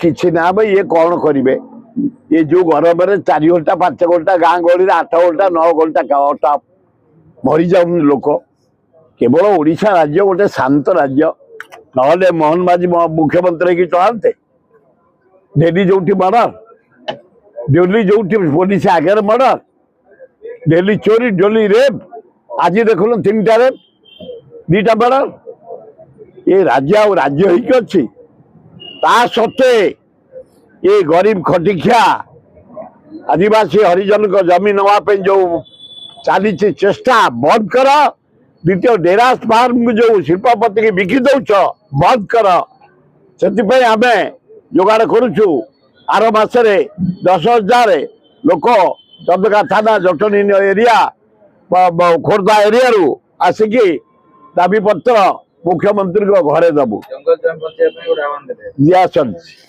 କିଛି ନା ଭାଇ ଇଏ କଣ କରିବେ ये जो गरम 4 घंटा 5 घंटा गाँ गहली 8 घंटा 9 घंटा मरी जाऊन लोक केवल ओडिशा राज्य गोटे शांत राज्य ना मोहन माझी मुख्यमंत्री की चलाते डेली जो मर्डर डेली जो पुलिस आगे मर्डर डेली चोरी डेली रेप आज देखल 3टा रेप 2टा मर्डर ये राज्य ही अच्छी ता सत्वे ये गरीब खटिखिया आदिवासी हरिजन को जमीन नवा जो चली चेष्टा बंद कर द्वितीय डेरास फार्म जो शिल्पपति की बिकी दौच बंद कर से आम जोगाड़ करुचु आर मसरे 10,000 लोक चंदका थाना जटनी एरिया खोर्धा एरिया रु आसिकी दाबी पत्र मुख्यमंत्री को घरे दबु दिया चलती।